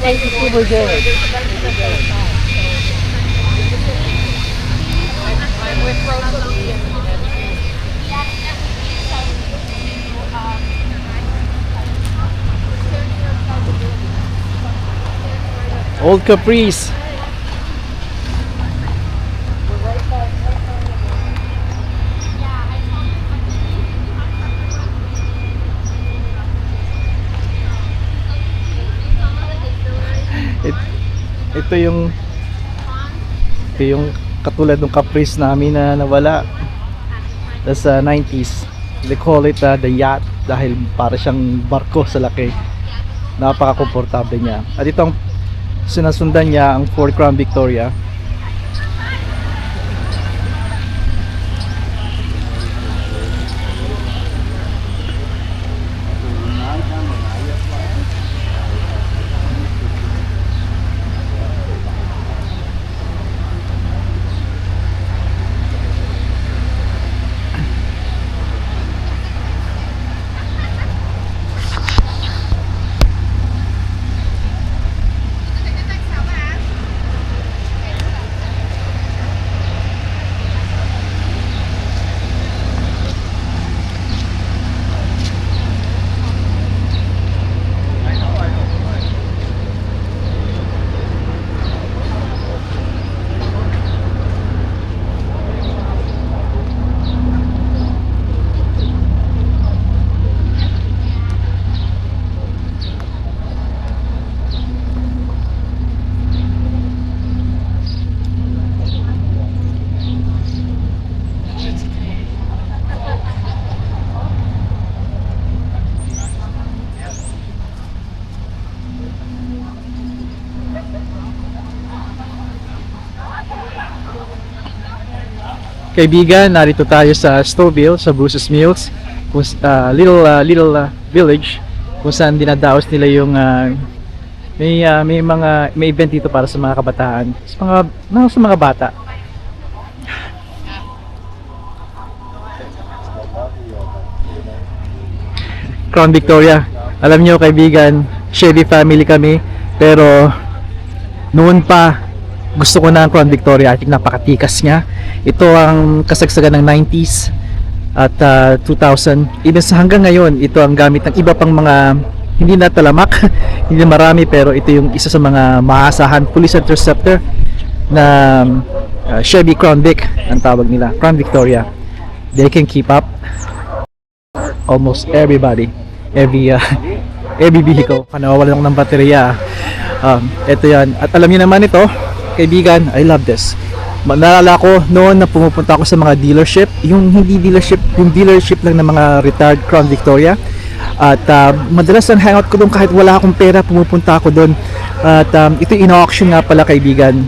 Old Caprice. Ito yung katulad ng Caprice namin na nawala sa 90s. They call it the yacht dahil para siyang barko sa laki. Napaka-komportable niya. At itong sinasundan niya ang Ford Crown Victoria. Kaibigan, narito tayo sa Stouffville, sa Bruce's Mills, little village kung saan dinadaos nila yung may event dito para sa mga kabataan, sa mga bata. Crown Victoria. Alam nyo kaibigan, Chevy family kami, pero noon pa gusto ko na ang Crown Victoria. I think napakatikas niya. Ito ang kasagsagan ng 90s at 2000. Even sa hanggang ngayon, ito ang gamit ng iba pang mga hindi na talamak, hindi na marami, pero ito yung isa sa mga maasahan police interceptor na Chevy Crown Vic ang tawag nila, Crown Victoria. They can keep up almost everybody, every vehicle. Nawawalan lang ng baterya. Ito yan. At alam niyo naman ito, kaibigan, I love this. Naalala ko noon na pumupunta ako sa mga dealership, yung hindi dealership, yung dealership lang ng mga retired Crown Victoria. At madalas ang hangout ko doon kahit wala akong pera, pumupunta ako doon. At ito in-auction nga pala kaibigan.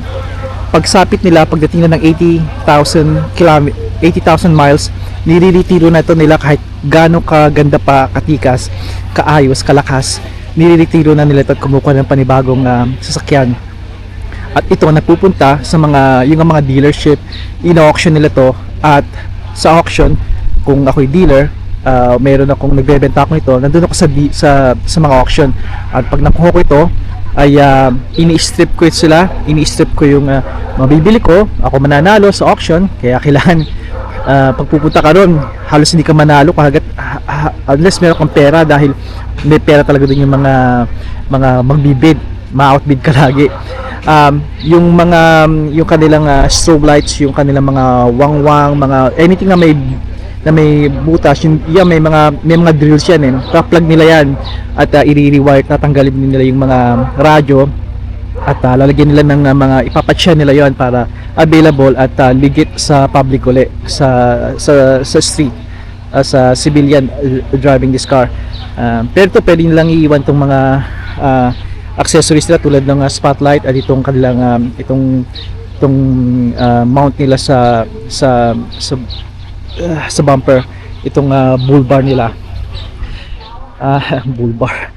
Pagsapit nila, pagdating na ng 80,000 miles, niliritiro na ito nila kahit gaano kaganda pa, katikas, kaayos, kalakas. Niliritiro na nila ito at kumukuha ng panibagong sasakyan. At ito nagpupunta sa yung mga dealership, in-auction nila to. At sa auction, kung ako'y dealer, meron akong nagbebenta ako nito, nandun ako sa mga auction. At pag nakuha ko ito, ay ini-strip ko sila, ini-strip ko yung mabibili ko. Ako mananalo sa auction, kaya kailangan pagpupunta ka ron, halos hindi ka manalo unless meron kang pera, dahil may pera talaga dun yung mga magbibid, ma-outbid ka lagi. Yung kanilang strobe lights, yung kanilang mga wangwang, mga anything na may butas, may mga drills yan pa-plug nila yan at i-rewire, tatanggalin nila yung mga radyo at lalagyan nila ng mga ipapatsya nila yon para available at legit sa public uli, sa street, sa civilian driving this car. Pero ito pwede nilang iiwan tong mga accessories nila tulad ng spotlight at itong kanilang itong mount nila sa bumper, itong bull bar nila. Bull bar.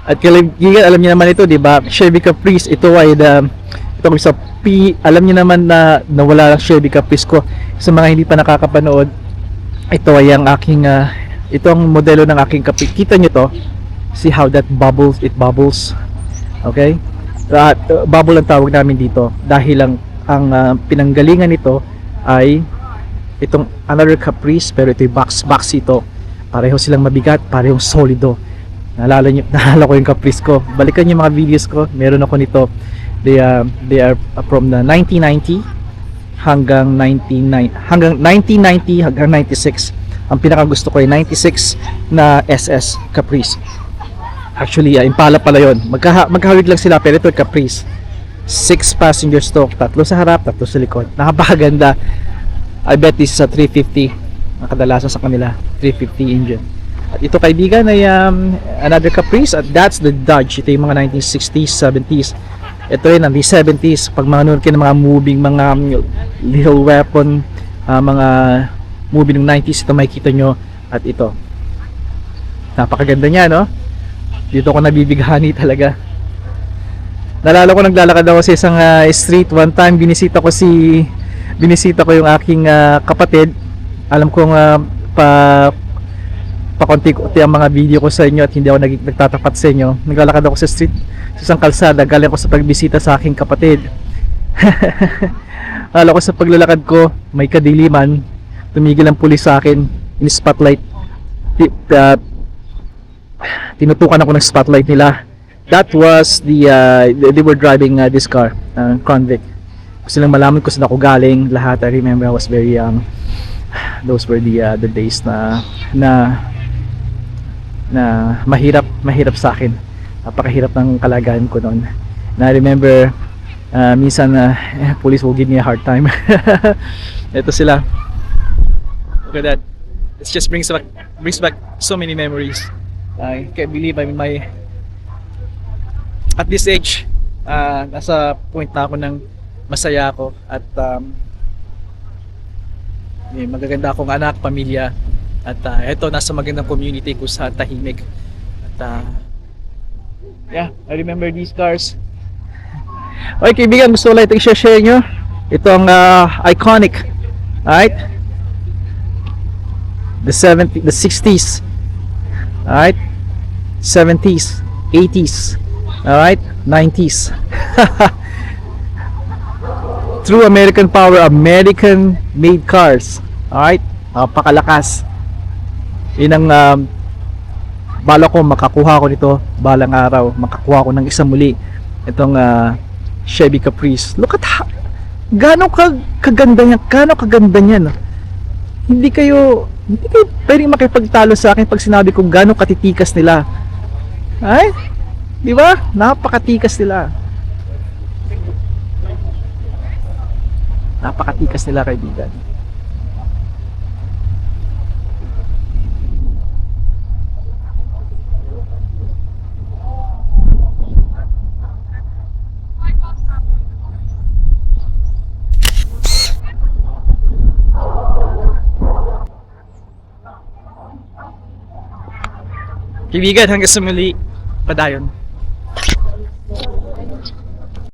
At kaibigan, alam niyo naman ito, di ba? Chevy Caprice, ito ay itong sa alam niyo naman na nawala lang Chevy Caprice ko. Sa mga hindi pa nakakapanood, ito ay ang aking ito ang modelo ng aking Caprice. Kita niyo to? See how that bubbles, it bubbles. Okay? At bubble ang tawag namin dito dahil ang pinanggalingan nito ay itong another Caprice, pero ito yung box ito. Pareho silang mabigat, parehong solido. Naalala ko yung Caprice ko. Balikan yung mga videos ko, meron ako nito. They are from the 1990 hanggang 1990 hanggang 96. Ang pinakagusto ko ay 96 na SS Caprice. Actually, Impala pala yun. Magkahawig lang sila, pero ito Caprice. 6 passengers to, 3 sa harap, 3 sa likod. Napakaganda. I bet this is a 350. Nakadalasan sa kanila, 350 engine. At ito kaibigan ay another Caprice, at that's the Dodge. Ito yung mga 1960s, 70s. Ito rin ang 70s. Pag mga kayo ng mga moving, mga little weapon, mga movie ng 90s, ito makikita nyo. At ito, napakaganda niya, no? Dito ako nabibighani talaga. Nalala ko, naglalakad ako sa isang street one time. Binisita ko yung aking kapatid. Alam kong pakonti-konti ang mga video ko sa inyo at hindi ako nagtatapat sa inyo. Naglalakad ako sa street, sa isang kalsada, galing ako sa pagbisita sa aking kapatid. Nalala ko, sa paglalakad ko, may kadiliman, tumigil ang pulis sa akin in spotlight. Tinutukan ako ng spotlight nila. That was they were driving this car, convict. Gusto lang malaman ko saan ako galing, lahat. I remember I was very young. Those were the days na mahirap sa akin. Napakahirap ng kalagayan ko noon. Na I remember minsan police will give me a hard time. Ito sila. Look at that. It just brings back so many memories. I can't believe at this age, nasa point na ako ng masaya ako at may magaganda akong anak, pamilya, at eto, nasa magandang community kung saan tahimik. At yeah, I remember these cars. Okay kaibigan, gusto ko lang itong share nyo. Ito ang iconic, alright? The 60s, alright? 70s, 80s, alright? 90s. True American power, American made cars, alright? Pakalakas. Yun ang bala ko, makakuha ko nito balang araw, makakuha ko ng isang muli itong Chevy Caprice. Look at gaano kaganda niyan. Hindi kayo pwedeng makipagtalo sa akin pag sinabi kong gaano katitikas nila. Ay, di ba? Napakatikas nila. Napakatikas nila kaibigan. Kaibigan, hanggang sa muli, padayon.